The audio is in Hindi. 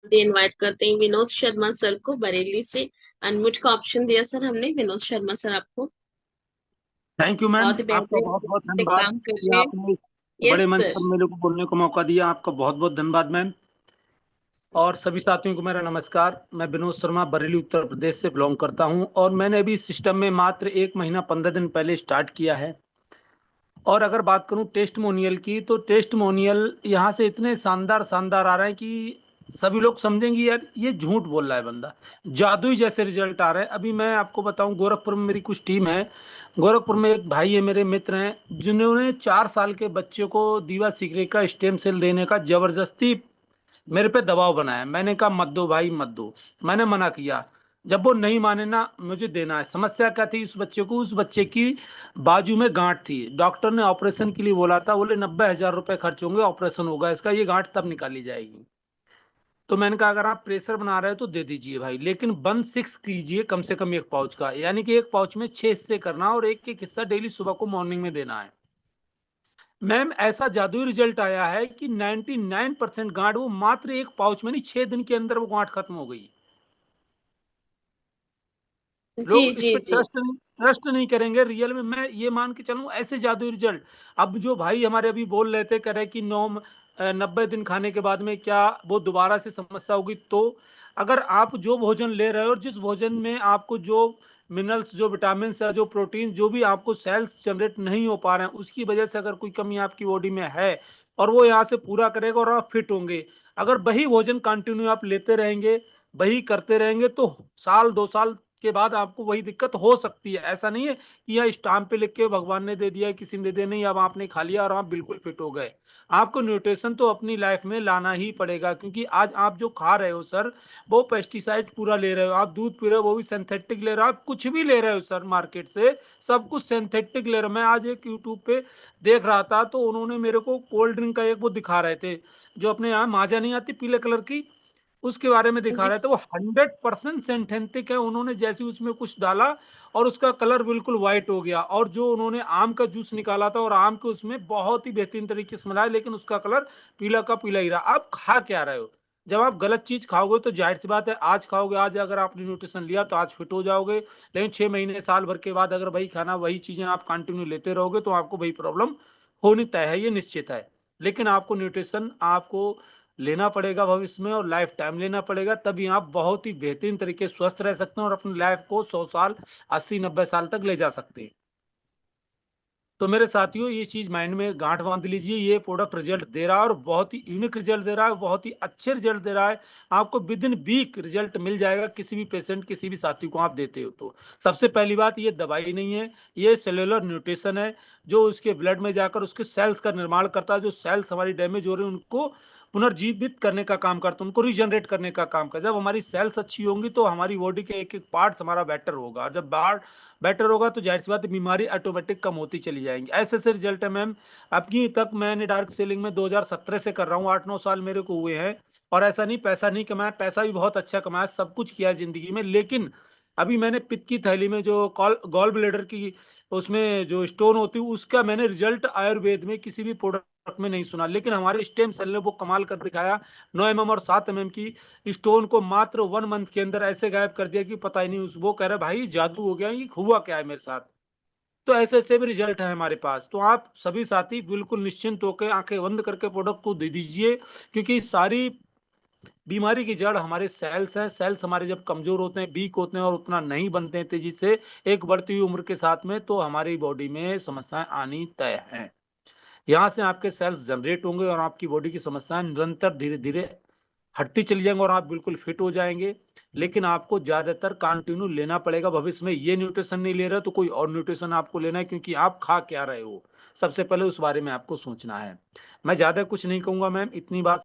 इनवाइट करते हैं विनोद शर्मा सर को बरेली से। अनम्यूट का ऑप्शन दिया सर हमने विनोद शर्मा सर आपको। थैंक यू मैम, बहुत ही आपका बेहतरीन बहुत बहुत से धन्यवाद काम कर कि रहे हैं। आपने इस बड़े यस मंच सर। पर मेरे को बोलने का मौका दिया। आपका बहुत बहुत धन्यवाद मैम। और सभी साथियों को मेरा नमस्कार। मैं विनोद शर्मा बरेली उत्तर प्रदेश से बिलोंग करता हूं और मैंने अभी इस सिस्टम में मात्र 1 महीना 15 दिन पहले स्टार्ट किया है। और अगर बात करूं टेस्टमोनियल की, तो टेस्टमोनियल यहाँ से इतने शानदार शानदार आ रहे हैं कि सभी लोग समझेंगे यार ये झूठ बोल रहा है बंदा। जादुई जैसे रिजल्ट आ रहे हैं। अभी मैं आपको बताऊं, गोरखपुर में मेरी कुछ टीम है। गोरखपुर में एक भाई है, मेरे मित्र हैं, जिन्होंने 4 साल के बच्चे को दीवा सिगरेट का स्टेम सेल देने का जबरदस्ती मेरे पे दबाव बनाया। मैंने कहा मत दो भाई मत दो। मैंने मना किया। जब वो नहीं माने ना, मुझे देना है। समस्या क्या थी उस बच्चे को? उस बच्चे की बाजू में गांठ थी। डॉक्टर ने ऑपरेशन के लिए बोला था। बोले 90,000 रुपए खर्च होंगे, ऑपरेशन होगा इसका, ये गांठ तब निकाली जाएगी। तो मैंने कहा अगर आप प्रेशर बना रहे हो तो दे दीजिए भाई, लेकिन 1/6 कीजिए कम से कम एक पाउच का, यानी कि एक पाउच में 6 हिस्से करना और एक एक हिस्सा डेली सुबह को मॉर्निंग में देना है। मैम ऐसा जादुई रिजल्ट आया है कि 99% गांठ वो मात्र एक पाउच में नहीं, 6 दिन के अंदर वो गांठ खत्म हो गई। जी लोग इस जी पे जी। ट्रस्ट नहीं करेंगे। रियल में मैं ये मान के चलूं, ऐसे जादुई रिजल्ट। अब जो भाई हमारे अभी बोल रहे थे, कह रहे कि 90 दिन खाने के बाद में क्या वो दोबारा से समस्या होगी? तो अगर आप जो भोजन ले रहे हो और जिस भोजन में आपको जो मिनरल्स, जो विटामिन या जो प्रोटीन, जो भी आपको सेल्स जनरेट नहीं हो पा रहे हैं, उसकी वजह से अगर कोई कमी आपकी बॉडी में है और वो यहाँ से पूरा करेगा और आप फिट होंगे। अगर वही भोजन कंटिन्यू आप लेते रहेंगे, वही करते रहेंगे, तो साल 2 साल के बाद आपको वही दिक्कत हो सकती है। ऐसा नहीं है कि यह स्टाम्प पे लिख के भगवान ने दे दिया, किसी ने दे दिया, नहीं। अब आपने खा लिया और आप बिल्कुल फिट हो गए। आपको न्यूट्रिशन तो अपनी लाइफ में लाना ही पड़ेगा, क्योंकि आज आप जो खा रहे हो सर, वो पेस्टिसाइड पूरा ले रहे हो। आप दूध पी रहे हो वो भी सिंथेटिक ले रहे हो। आप कुछ भी ले रहे हो सर मार्केट से, सब कुछ सिंथेटिक ले रहे हो। मैं आज एक यूट्यूब पे देख रहा था, तो उन्होंने मेरे को कोल्ड ड्रिंक का एक वो दिखा रहे थे, जो अपने यहाँ माजा नहीं आती पीले कलर की, उसके बारे में दिखा जी रहे थे। वो 100% सिंथेटिक है। उन्होंने जैसे उसमें कुछ डाला और उसका कलर बिल्कुल व्हाइट हो गया। और जो उन्होंने आम का जूस निकाला था और आम के उसमें बहुत ही बेहतरीन तरीके से मिलाया, लेकिन उसका कलर पीला का पीला ही रहा। आप खा क्या रहे हो? जब आप गलत चीज खाओगे तो जाहिर सी बात है, आज खाओगे, आज अगर आपने न्यूट्रिशन लिया तो आज फिट हो जाओगे, लेकिन 6 महीने साल भर के बाद अगर वही खाना वही चीजें आप कंटिन्यू लेते रहोगे तो आपको वही प्रॉब्लम होनी तय है, ये निश्चित है। लेकिन आपको न्यूट्रिशन आपको लेना पड़ेगा भविष्य में, और लाइफ टाइम लेना पड़ेगा, तभी आप बहुत ही बेहतरीन तरीके से स्वस्थ रह सकते हैं और अपनी लाइफ को 100 साल, 80-90 साल तक ले जा सकते हैं। तो मेरे साथियों, ये चीज माइंड में गांठ बांध लीजिए। ये प्रोडक्ट रिजल्ट दे रहा है और बहुत ही यूनिक रिजल्ट दे रहा है, बहुत ही अच्छे रिजल्ट दे रहा है। आपको विद इन वीक रिजल्ट मिल जाएगा, किसी भी पेशेंट, किसी भी साथी को आप देते हो तो। सबसे पहली बात, ये दवाई नहीं है, ये सेलुलर न्यूट्रिशन है, जो उसके ब्लड में जाकर उसके सेल्स का निर्माण करता है। जो सेल्स हमारी डैमेज हो रही है उनको पुनर्जीवित करने का काम करता है, उनको रीजनरेट करने का काम करता है। जब हमारी सेल्स अच्छी होंगी तो हमारी बॉडी के एक एक पार्ट हमारा बेटर होगा। जब बेटर होगा तो जाहिर सी बात है बीमारी ऑटोमेटिक कम होती चली जाएंगी। ऐसे ऐसे रिजल्ट है मैम। अभी तक मैंने डार्क सेलिंग में 2017 से कर रहा हूँ, 8-9 साल मेरे को हुए हैं। और ऐसा नहीं पैसा नहीं कमाया, पैसा भी बहुत अच्छा कमाया, सब कुछ किया जिंदगी में। लेकिन अभी मैंने पित्त की थैली में जो गॉल ब्लेडर की उसमें जो स्टोन होती है, उसका मैंने रिजल्ट आयुर्वेद में किसी भी प्रोडक्ट में नहीं सुना, लेकिन हमारे स्टेम सेल ने वो कमाल कर दिखाया। 9 mm और 7 mm की स्टोन को मात्र 1 मंथ के अंदर ऐसे गायब कर दिया कि पता ही नहीं। वो कह रहा भाई जादू हो गया, ये हुआ क्या है मेरे साथ? तो ऐसे ऐसे भी रिजल्ट है हमारे पास। तो आप सभी साथी बिल्कुल निश्चिंत होकर आंखें बंद करके प्रोडक्ट को दे दीजिए, क्योंकि सारी बीमारी की जड़ हमारे सेल्स हैं। सेल्स हमारे जब कमजोर होते हैं, वीक होते हैं और उतना नहीं बनते हैं तेजी से एक बढ़ती हुई उम्र के साथ में, तो हमारी बॉडी में समस्याएं आनी तय हैं। यहाँ से आपके सेल्स जनरेट होंगे और आपकी बॉडी की समस्याएं निरंतर धीरे धीरे हटती चली जाएंगे और आप बिल्कुल फिट हो जाएंगे। लेकिन आपको ज्यादातर कंटिन्यू लेना पड़ेगा भविष्य में। ये न्यूट्रिशन नहीं ले रहे तो कोई और न्यूट्रिशन आपको लेना है, क्योंकि आप खा क्या रहे हो, सबसे पहले उस बारे में आपको सोचना है। मैं ज्यादा कुछ नहीं कहूंगा मैम, इतनी बात